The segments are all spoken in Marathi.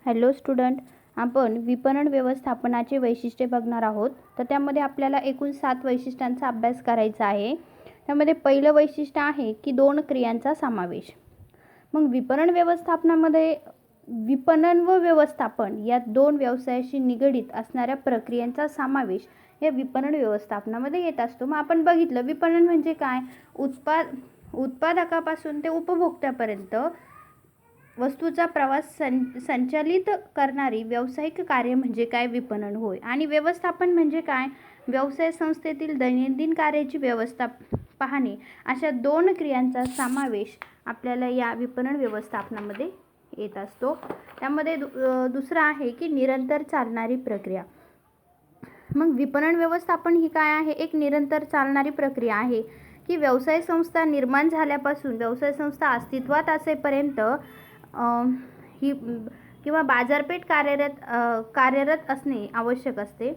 हॅलो स्टुडंट, आपण विपणन व्यवस्थापनाचे वैशिष्ट्ये बघणार आहोत. तर त्यामध्ये आपल्याला एकूण 7 वैशिष्ट्यांचा अभ्यास करायचा आहे. त्यामध्ये पहिलं वैशिष्ट्य आहे की 2 क्रियांचा समावेश. मग विपणन व्यवस्थापनामध्ये विपणन व व्यवस्थापन या 2 व्यवसायाशी निगडित असणाऱ्या प्रक्रियांचा समावेश या विपणन व्यवस्थापनामध्ये येत असतो. मग आपण बघितलं विपणन म्हणजे काय, उत्पादकापासून ते उपभोक्त्यापर्यंत वस्तूचा प्रवास संचालित करणारी व्यावसायिक कार्य म्हणजे काय, विपणन होय. आणि व्यवस्थापन म्हणजे काय, व्यवसाय संस्थेतील दैनंदिन कार्याची व्यवस्था पाहणे. अशा 2 क्रियांचा समावेश आपल्याला या विपणन व्यवस्थापनामध्ये येत असतो. त्यामध्ये दुसरं आहे की निरंतर चालणारी प्रक्रिया. मग विपणन व्यवस्थापन ही काय आहे, एक निरंतर चालणारी प्रक्रिया आहे की व्यवसाय संस्था निर्माण झाल्यापासून व्यवसाय संस्था अस्तित्वात असेपर्यंत ही किंवा बाजारपेठ कार्यरत असणे आवश्यक असते.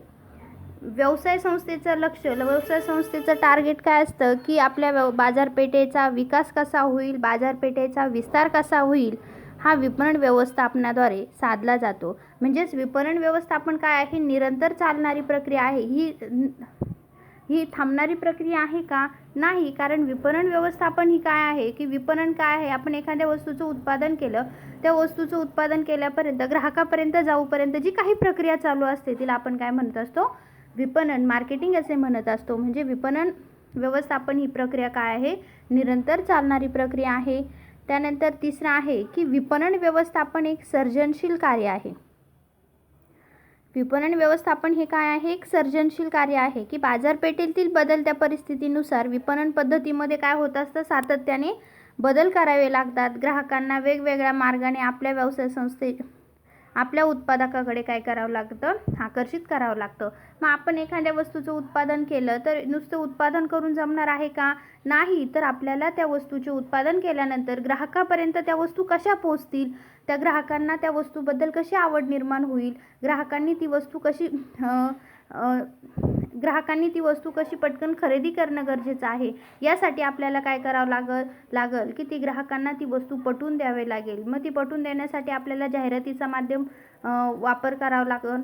व्यवसाय संस्थेचं टार्गेट काय असतं की आपल्या बाजारपेठेचा विकास कसा होईल, बाजारपेठेचा विस्तार कसा होईल, हा विपणन व्यवस्थापनाद्वारे साधला जातो. म्हणजेच विपणन व्यवस्थापन काय आहे, निरंतर चालणारी प्रक्रिया आहे. ही थांबणारी प्रक्रिया आहे का, नाही. कारण विपणन व्यवस्थापन ही काय आहे की विपणन काय आहे, आपण एखाद्या वस्तूचं उत्पादन केलं, त्या वस्तूचं उत्पादन केल्यापर्यंत ग्राहकापर्यंत जाऊपर्यंत जी काही प्रक्रिया चालू असते तिला आपण काय म्हणत असतो, विपणन, मार्केटिंग असे म्हणत असतो. म्हणजे विपणन व्यवस्थापन ही प्रक्रिया काय आहे, निरंतर चालणारी प्रक्रिया आहे. त्यानंतर तिसरं आहे की विपणन व्यवस्थापन एक सर्जनशील कार्य आहे. विपणन व्यवस्थापन हे काय आहे, एक सर्जनशील कार्य आहे की बाजारपेठेतील बदलत्या परिस्थितीनुसार विपणन पद्धतीमध्ये काय होत असतं, सातत्याने बदल करावे लागतात. ग्राहकांना वेगवेगळ्या मार्गाने आपल्या उत्पादकाकडे काय करावं लागतं, आकर्षित करावं लागतं. मग आपण एखाद्या वस्तूचं उत्पादन केलं तर नुसतं उत्पादन करून जमणार आहे का, नाही. तर आपल्याला त्या वस्तूचे उत्पादन केल्यानंतर ग्राहकापर्यंत त्या वस्तू कशा पोहोचतील, त्या ग्राहकांना त्या वस्तूबद्दल कशी आवड निर्माण होईल, ग्राहकांनी ती वस्तू कशी पटकन खरेदी करणं गरजेचं आहे. यासाठी आपल्याला काय करावं लागल की ती ग्राहकांना ती वस्तू पटवून द्यावी लागेल. मग ती पटवून देण्यासाठी आपल्याला जाहिरातीचा माध्यम वापर करावा लागेल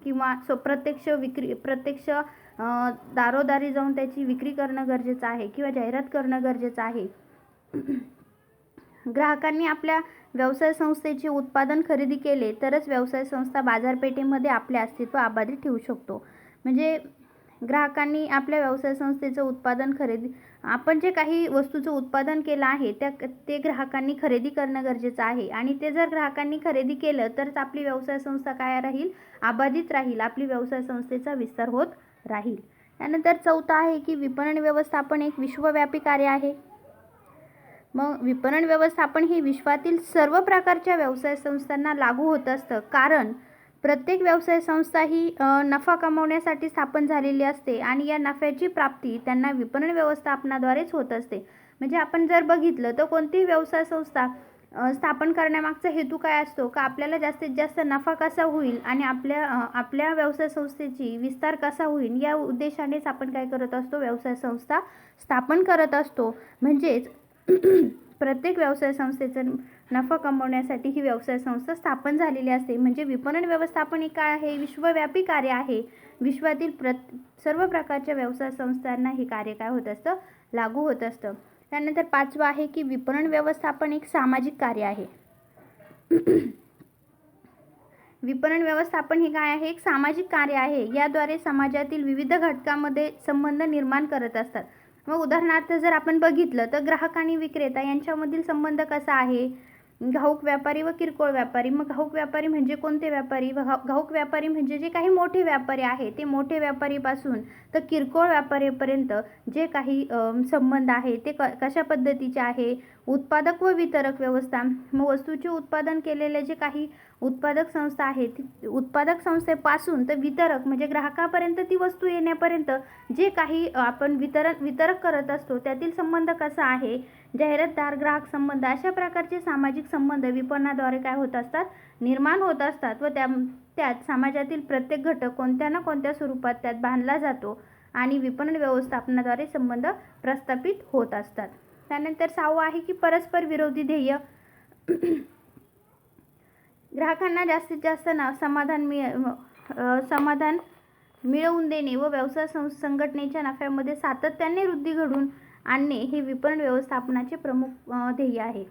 किंवा प्रत्यक्ष दारोदारी जाऊन त्याची विक्री करणं गरजेचं आहे किंवा जाहिरात करणं गरजेचं आहे. ग्राहकांनी आपल्या व्यवसाय संस्थेचे उत्पादन खरेदी केले तरच व्यवसाय संस्था बाजारपेठेमध्ये आपले अस्तित्व अबाधित ठेवू शकतो. म्हणजे ग्राहकांनी आपल्या व्यवसाय संस्थेचं आपण जे काही वस्तूचं उत्पादन केलं आहे ते ग्राहकांनी खरेदी करणं गरजेचं आहे. आणि ते जर ग्राहकांनी खरेदी केलं तरच आपली व्यवसाय संस्था काय राहील, अबाधित राहील, आपली व्यवसाय संस्थेचा विस्तार होत राहील. त्यानंतर चौथं आहे की विपणन व्यवस्थापन एक विश्वव्यापी कार्य आहे. मग विपणन व्यवस्थापन हे विश्वातील सर्व प्रकारच्या व्यवसाय संस्थांना लागू होत असतं. कारण प्रत्येक व्यवसाय संस्था ही नफा कमवण्यासाठी स्थापन झालेली असते आणि या नफ्याची प्राप्ती त्यांना विपणन व्यवस्थापनाद्वारेच होत असते. म्हणजे आपण जर बघितलं तर कोणतीही व्यवसाय संस्था स्थापन करण्यामागचा हेतू काय असतो का, आपल्याला जास्तीत जास्त नफा कसा होईल आणि आपल्या व्यवसाय संस्थेची विस्तार कसा होईल, या उद्देशानेच आपण काय करत असतो, व्यवसाय संस्था स्थापन करत असतो. म्हणजेच प्रत्येक व्यवसाय संस्थेचं नफा कमवण्यासाठी ही व्यवसाय संस्था स्थापन झालेली असते. म्हणजे विपणन व्यवस्थापन हे काय आहे, विश्वव्यापी कार्य आहे. विश्वातील सर्व प्रकारच्या व्यवसाय संस्थांना हे कार्य काय होत असतं, लागू होत असतं. त्यानंतर पाचवं आहे की विपणन व्यवस्थापन एक सामाजिक कार्य आहे. विपणन व्यवस्थापन हे काय आहे, एक सामाजिक कार्य आहे. याद्वारे समाजातील विविध घटकांमध्ये संबंध निर्माण करत असतात. मग उदाहरणार्थ जर आपण बघितलं तर ग्राहक आणि विक्रेता यांच्यामधील संबंध कसा आहे, घाऊक व्यापारी व किरकोळ व्यापारी. मग घाऊक व्यापारी म्हणजे कोणते व्यापारी, घाऊक व्यापारी म्हणजे जे काही मोठे व्यापारी आहे ते मोठे व्यापारीपासून तर किरकोळ व्यापारीपर्यंत जे काही संबंध आहे ते कशा पद्धतीचे आहे. उत्पादक व वितरक व्यवस्था. मग वस्तूचे उत्पादन केलेले जे काही उत्पादक संस्था आहे, उत्पादक संस्थेपासून तर वितरक म्हणजे ग्राहकापर्यंत ती वस्तू येण्यापर्यंत जे काही आपण वितरक करत असतो त्यातील संबंध कसा आहे, जाहिरातदार ग्राहक संबंध, अशा प्रकारचे सामाजिक संबंध विपणनाद्वारे काय होत असतात, निर्माण होत असतात. व त्यात समाजातील प्रत्येक घटक कोणत्या ना कोणत्या स्वरूपात त्यात बांधला जातो आणि विपणन व्यवस्थापनाद्वारे संबंध प्रस्थापित होत असतात. त्यानंतर 6वं आहे की परस्पर विरोधी ध्येय. ग्राहकांना जास्तीत जास्त समाधान मिळवून देणे व व्यवसाय संघटनेच्या नफ्यामध्ये सातत्याने वृद्धी घडवून आणणे हे विपणन व्यवस्थापनाचे प्रमुख ध्येय आहे.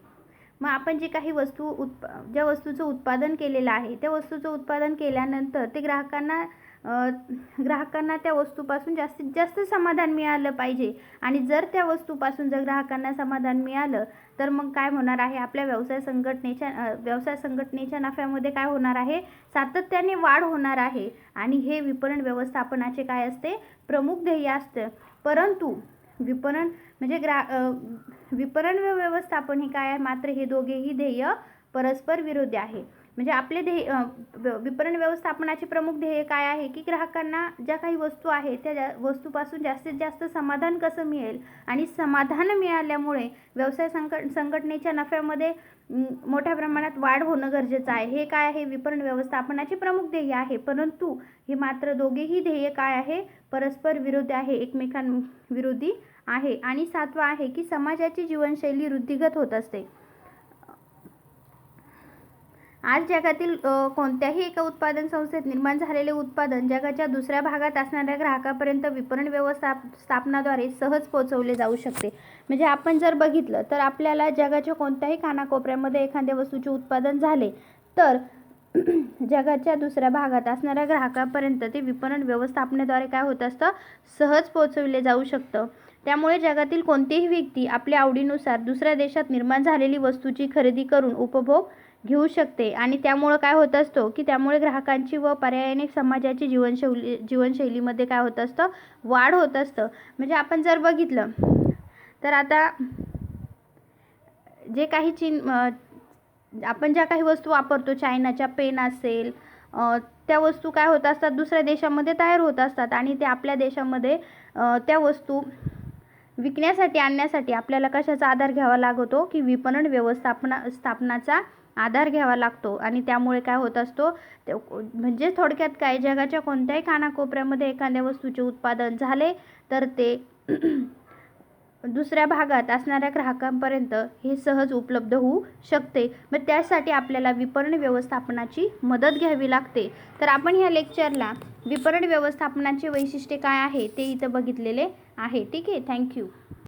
मग आपण जे काही ज्या वस्तूचं उत्पादन केलेलं आहे त्या वस्तूचं उत्पादन केल्यानंतर ते ग्राहकांना त्या वस्तूपासून जास्तीत जास्त समाधान मिळालं पाहिजे. आणि जर त्या वस्तूपासून जर ग्राहकांना समाधान मिळालं तर मग काय होणार आहे, आपल्या व्यवसाय संघटनेच्या नफ्यामध्ये काय होणार आहे, सातत्याने वाढ होणार आहे. आणि हे विपणन व्यवस्थापनाचे काय असते, प्रमुख ध्येय असतं. परंतु विपणन म्हणजे विपणन व व्यवस्थापन हे काय आहे, मात्र हे दोघेही ध्येय परस्पर विरोधी आहे. म्हणजे आपले विपणन व्यवस्थापनाचे प्रमुख ध्येय काय आहे की ग्राहकांना ज्या काही वस्तू आहेत त्या वस्तूपासून जास्तीत जास्त समाधान कसं मिळेल आणि समाधान मिळाल्यामुळे व्यवसाय संघटनेच्या नफ्यामध्ये मोठ्या प्रमाणात वाढ होणं गरजेचं आहे. हे काय आहे, विपणन व्यवस्थापनाचे प्रमुख ध्येय आहे. परंतु हे मात्र दोघेही ध्येय काय आहे, परस्पर विरोधी आहे, एकमेकांविरोधी आहे. आणि 7वा आहे की समाजाची जीवनशैली वृद्धिगत होत असते. आज जगातील कोणत्याही एका उत्पादन संस्थेत निर्माण झालेले उत्पादन जगाच्या दुसऱ्या भागात असणाऱ्या ग्राहकापर्यंत विपणन व्यवस्थापनाद्वारे सहज पोहोचवले जाऊ शकते. म्हणजे आपण जर बघितलं तर आपल्याला जगाच्या कोणत्याही कानाकोपऱ्यामध्ये एखाद्या वस्तूचे उत्पादन झाले तर जगाच्या दुसऱ्या भागात असणाऱ्या ग्राहकापर्यंत ते विपणन व्यवस्थापनाद्वारे काय होत असतं, सहज पोहोचवले जाऊ शकतं. त्यामुळे जगातील कोणतीही व्यक्ती आपल्या आवडीनुसार दुसऱ्या देशात निर्माण झालेली वस्तूची खरेदी करून उपभोग घेऊ शकते. आणि त्यामुळे काय होत असतो की त्यामुळे ग्राहकांची व पर्यायाने समाजाची जीवनशैलीमध्ये काय होत असतं, वाढ होत असतं. म्हणजे आपण जर बघितलं तर आता जे काही आपण ज्या काही वस्तू वापरतो, चायनाच्या पेन असेल, त्या वस्तू काय होत असतात, दुसऱ्या देशामध्ये तयार होत असतात. आणि ते आपल्या देशामध्ये त्या वस्तू विकण्यासाठी आणण्यासाठी आपल्याला कशाचा आधार घ्यावा लागतो की विपणन व्यवस्थापनाचा आधार घ्यावा लागतो. आणि त्यामुळे काय होत असतो, म्हणजे थोडक्यात काय, जगाच्या कोणत्याही कानाकोपऱ्यामध्ये एखाद्या वस्तूचे उत्पादन झाले तर ते दुसऱ्या भागात असणाऱ्या ग्राहकांपर्यंत हे सहज उपलब्ध होऊ शकते. मग त्यासाठी आपल्याला विपणन व्यवस्थापनाची मदत घ्यावी लागते. तर आपण ह्या लेक्चरला विपणन व्यवस्थापनाचे वैशिष्ट्ये काय आहे ते इथं बघितलेले आहे. ठीक आहे, थँक्यू.